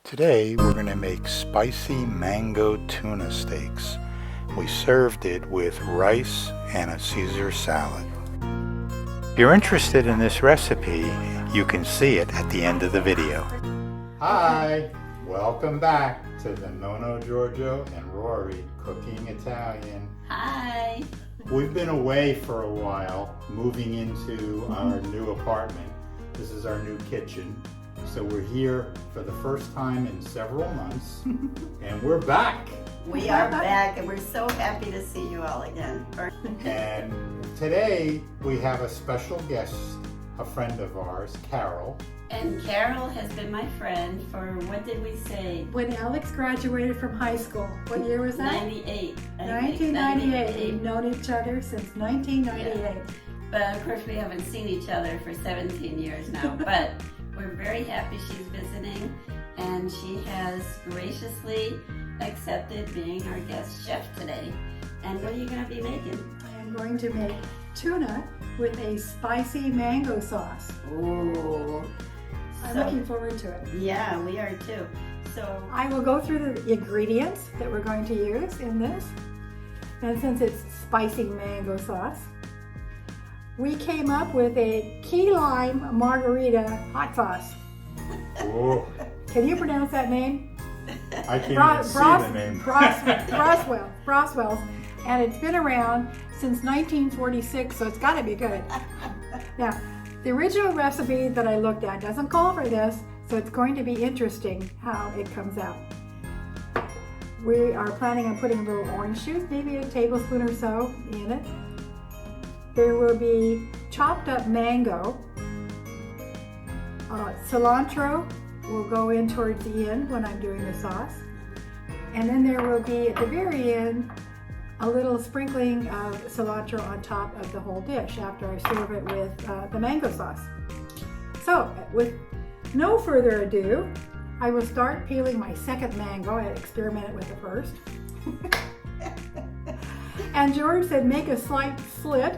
Today we're going to make spicy mango tuna steaks. We served it with rice and a Caesar salad. If you're interested in this recipe, you can see it at the end of the video. Hi, welcome back to the Nonno Giorgio and Rory Cooking Italian. Hi. We've been away for a while, moving into our new apartment. This is our new kitchen. So we're here for the first time in several months, and we're back. We are back, and we're so happy to see you all again. And today we have a special guest, a friend of ours, Carol. And Carol has been my friend for, what did we say? When Alex graduated from high school. What year was that? 98. 1998. We've known each other since 1998. Yeah. But of course we haven't seen each other for 17 years now. But we're very happy she's visiting, and she has graciously accepted being our guest chef today. And what are you going to be making? I am going to make tuna with a spicy mango sauce. Ooh. I'm looking forward to it. Yeah, we are too. So I will go through the ingredients that we're going to use in this. And since it's spicy mango sauce, we came up with a key lime margarita hot sauce. Whoa. Can you pronounce that name? I can't even see the name. Broswell's, and it's been around since 1946, so it's got to be good. Now, the original recipe that I looked at doesn't call for this, so it's going to be interesting how it comes out. We are planning on putting a little orange juice, maybe a tablespoon or so in it. There will be chopped up mango. Cilantro will go in towards the end when I'm doing the sauce. And then there will be, at the very end, a little sprinkling of cilantro on top of the whole dish after I serve it with the mango sauce. So, with no further ado, I will start peeling my second mango. I experimented with the first. And George said make a slight slit,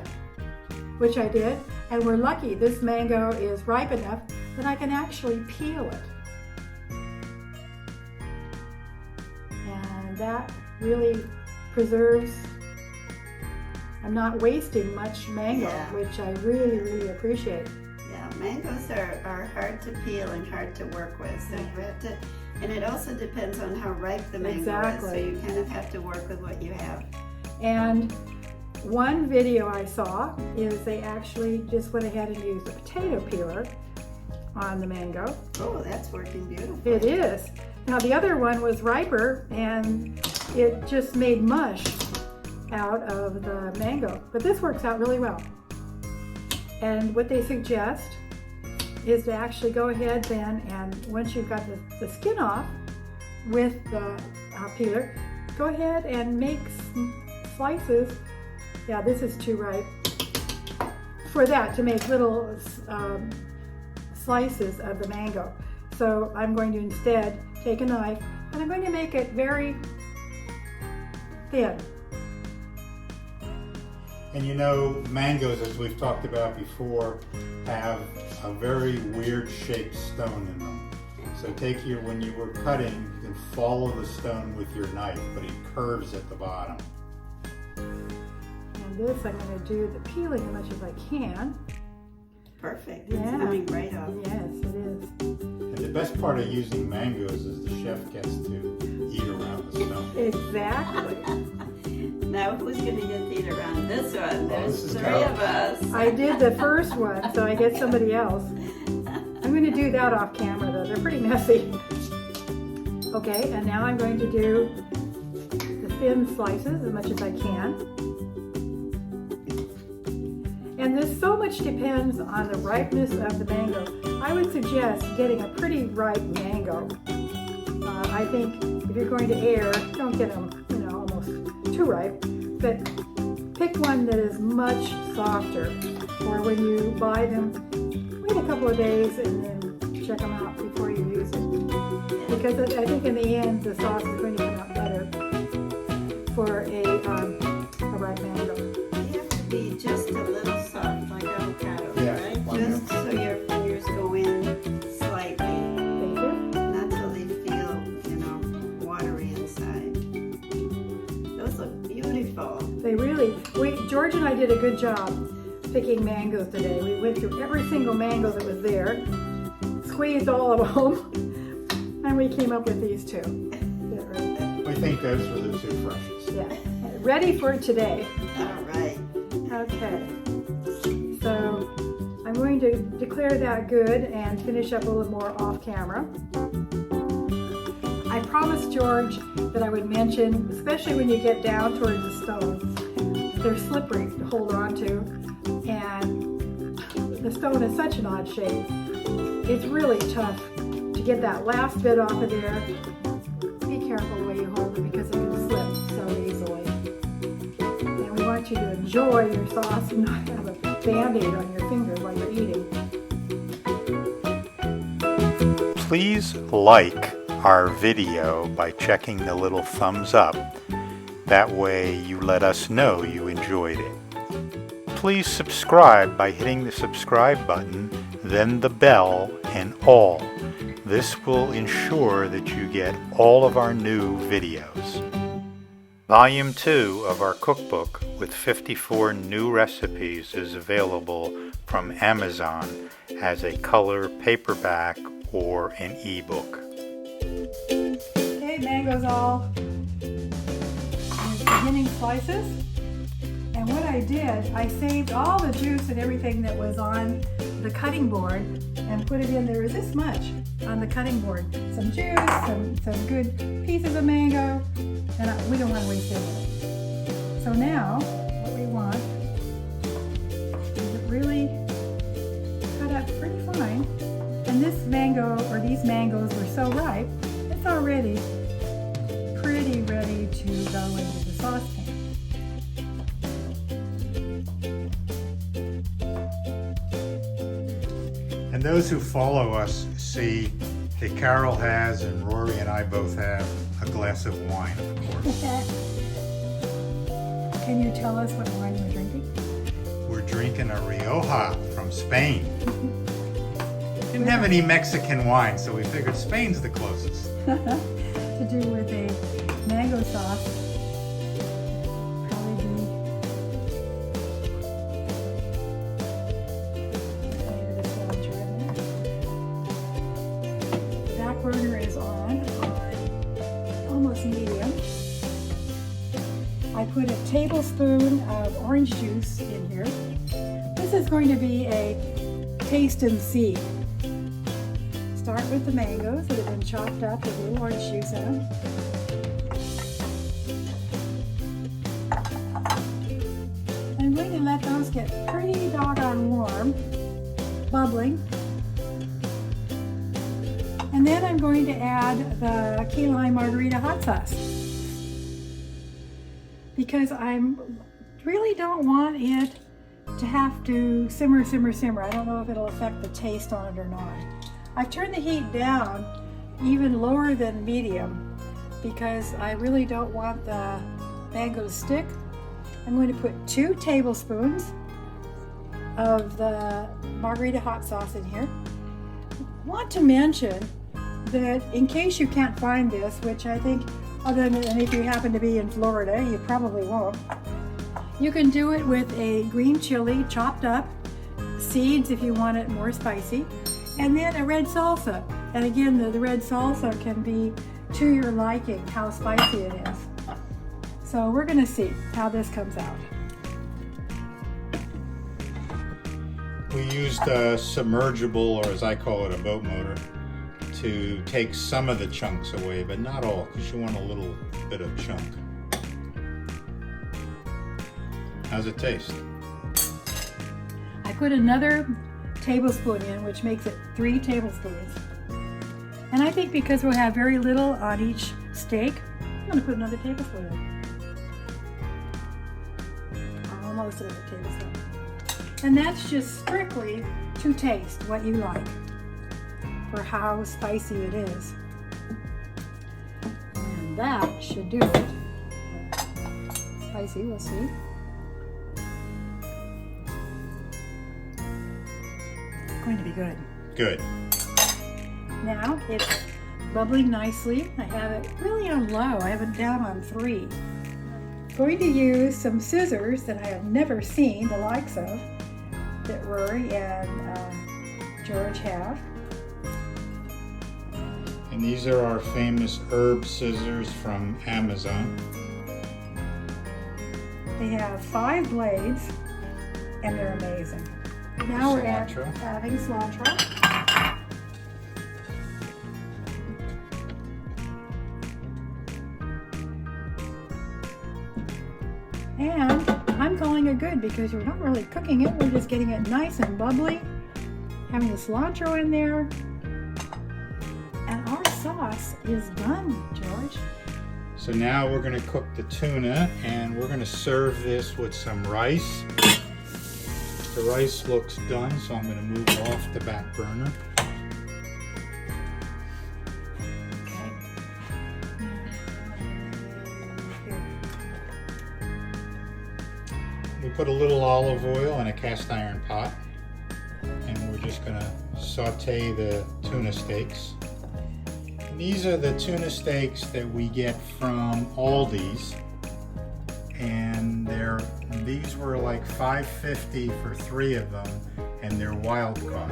which I did, and we're lucky this mango is ripe enough that I can actually peel it. And that really preserves, I'm not wasting much mango, Yeah. which I really, really appreciate. yeah, mangoes are hard to peel and hard to work with, so you have to, and it also depends on how ripe the mango Exactly. is, so you kind of have to work with what you have. And one video I saw is they actually just went ahead and used a potato peeler on the mango. Oh, that's working beautifully. It is. Now the other one was riper and it just made mush out of the mango. But this works out really well. And what they suggest is to actually go ahead then, and once you've got the skin off with the peeler, go ahead and make slices. Yeah, this is too ripe for that, to make little slices of the mango. So I'm going to instead take a knife and I'm going to make it very thin. And you know, mangoes, as we've talked about before, have a very weird shaped stone in them. So when you were cutting, you can follow the stone with your knife, but it curves at the bottom. And this I'm going to do the peeling as much as I can. Perfect. It's Yeah. coming right off. Yes, it is. And the best part of using mangoes is the chef gets to eat around the stone. Exactly. Now who's going to get to eat around this one? this There's is three Carol. of us. I did the first one, so I get somebody else. I'm going to do that off camera though. They're pretty messy. Okay, and now I'm going to do the thin slices as much as I can. And this so much depends on the ripeness of the mango. I would suggest getting a pretty ripe mango. I think if you're going to err, don't get them, almost too ripe, but pick one that is much softer. Or when you buy them, wait a couple of days and then check them out before you use it. Because I think in the end, the sauce is going to come out better for a ripe mango. You have to be just a little soft, like avocado, Yeah, right? like Just so your fingers go in slightly, Thank you. not till they feel did a good job picking mangoes today. We went through every single mango that was there, squeezed all of them, and we came up with these two. We think those were the two freshest. Yeah, ready for today. All right. Okay, so I'm going to declare that good and finish up a little more off camera. I promised George that I would mention, especially when you get down towards the stone, they're slippery to hold on to, and the stone is such an odd shape. It's really tough to get that last bit off of there. Be careful the way you hold it because it can slip so easily. And we want you to enjoy your sauce and not have a Band-Aid on your finger while you're eating. Please like our video by checking the little thumbs up. That way you let us know you enjoyed it. Please subscribe by hitting the subscribe button, then the bell, and all. This will ensure that you get all of our new videos. Volume 2 of our cookbook with 54 new recipes is available from Amazon as a color paperback or an ebook. Okay, mangoes all in beginning slices. And what I did, I saved all the juice and everything that was on the cutting board and put it in. There is this much on the cutting board. Some juice, some good pieces of mango, and we don't want to waste any of it. So now, what we want is it really cut up pretty fine. And this mango, or these mangoes, were so ripe, it's already pretty ready to go into the saucepan. And those who follow us see that Carol has, and Rory and I both have, a glass of wine, of course. Can you tell us what wine we're drinking? We're drinking a Rioja from Spain. Didn't have any Mexican wine, so we figured Spain's the closest. To do with a mango sauce. Probably be maybe this cilantro in there. Back burner is on almost medium. I put a tablespoon of orange juice in here. This is going to be a taste and see. Start with the mangoes that have been chopped up with a little orange juice in them. I'm going to let those get pretty doggone warm, bubbling. And then I'm going to add the key lime margarita hot sauce. Because I really don't want it to have to simmer. I don't know if it'll affect the taste on it or not. I've turned the heat down even lower than medium because I really don't want the mango to stick. I'm going to put 2 tablespoons of the margarita hot sauce in here. I want to mention that in case you can't find this, which I think, other than if you happen to be in Florida, you probably won't, you can do it with a green chili chopped up, seeds if you want it more spicy, and then a red salsa. And again, the red salsa can be to your liking, how spicy it is. So we're gonna see how this comes out. We used a submergible, or as I call it, a boat motor, to take some of the chunks away, but not all, because you want a little bit of chunk. How's it taste? I put another tablespoon in, which makes it 3 tablespoons. And I think because we'll have very little on each steak, I'm going to put another tablespoon in. Almost another tablespoon. And that's just strictly to taste what you like for how spicy it is. And that should do it. Spicy, we'll see. Going to be good. Good. Now it's bubbling nicely. I have it really on low. I have it down on 3. going to use some scissors that I have never seen the likes of that Rory and George have. And these are our famous herb scissors from Amazon. They have 5 blades and they're amazing. Now we're adding cilantro. And I'm calling it good because we're not really cooking it, we're just getting it nice and bubbly, having the cilantro in there. And our sauce is done, George. So now we're going to cook the tuna, and we're going to serve this with some rice. The rice looks done, so I'm going to move off the back burner. Okay. We put a little olive oil in a cast iron pot, and we're just going to saute the tuna steaks. And these are the tuna steaks that we get from Aldi's, and these were like $5.50 for 3 of them, and they're wild caught.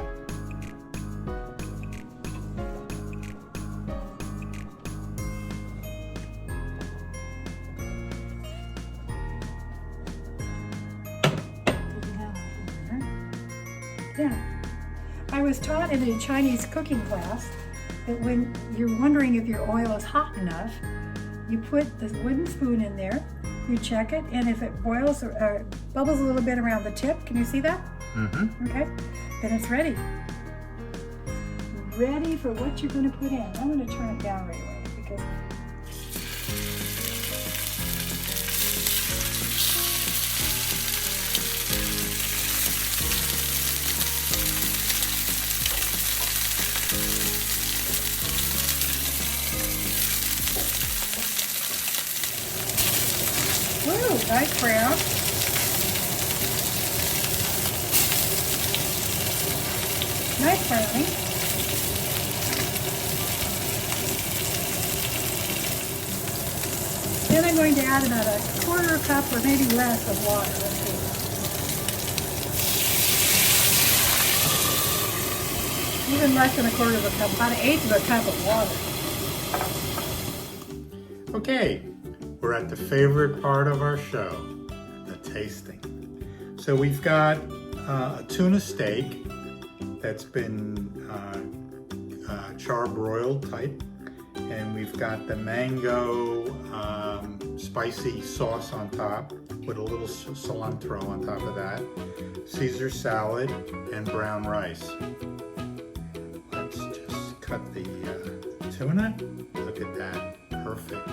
Yeah. I was taught in a Chinese cooking class that when you're wondering if your oil is hot enough, you put the wooden spoon in there, you check it, and if it boils or bubbles a little bit around the tip, can you see that? Mm-hmm. Okay, then it's ready. Ready for what you're going to put in. I'm going to turn it down right away because woo, nice brown. Nice browning. Then I'm going to add about a 1/4 cup or maybe less of water. Let's see. Even less than a 1/4 of a cup, about 1/8 of a cup of water. Okay, we're at the favorite part of our show, the tasting. So we've got a tuna steak that's been charbroiled type, and we've got the mango spicy sauce on top with a little cilantro on top of that, Caesar salad, and brown rice. Let's just cut the tuna. Look at that, perfect.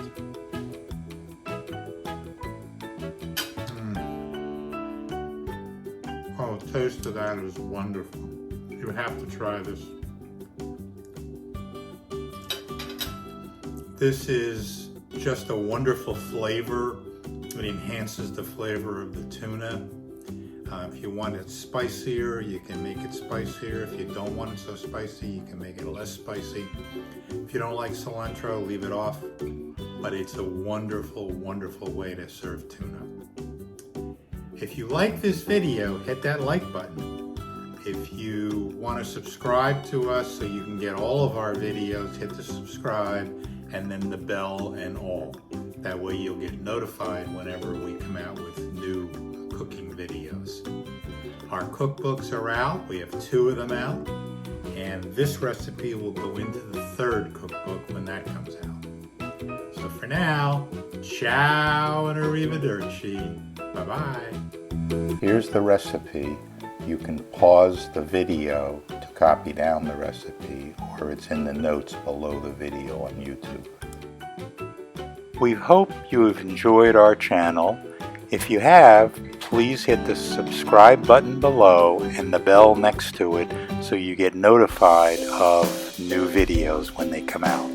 Oh, the taste of that is wonderful. You have to try this. This is just a wonderful flavor. It enhances the flavor of the tuna. If you want it spicier, you can make it spicier. If you don't want it so spicy, you can make it less spicy. If you don't like cilantro, leave it off. But it's a wonderful, wonderful way to serve tuna. If you like this video, hit that like button. If you want to subscribe to us so you can get all of our videos, hit the subscribe and then the bell and all. That way you'll get notified whenever we come out with new cooking videos. Our cookbooks are out. We have 2 of them out. And this recipe will go into the 3rd cookbook when that comes out. So for now, ciao and arrivederci. Bye-bye. Here's the recipe. You can pause the video to copy down the recipe, or it's in the notes below the video on YouTube. We hope you have enjoyed our channel. If you have, please hit the subscribe button below and the bell next to it so you get notified of new videos when they come out.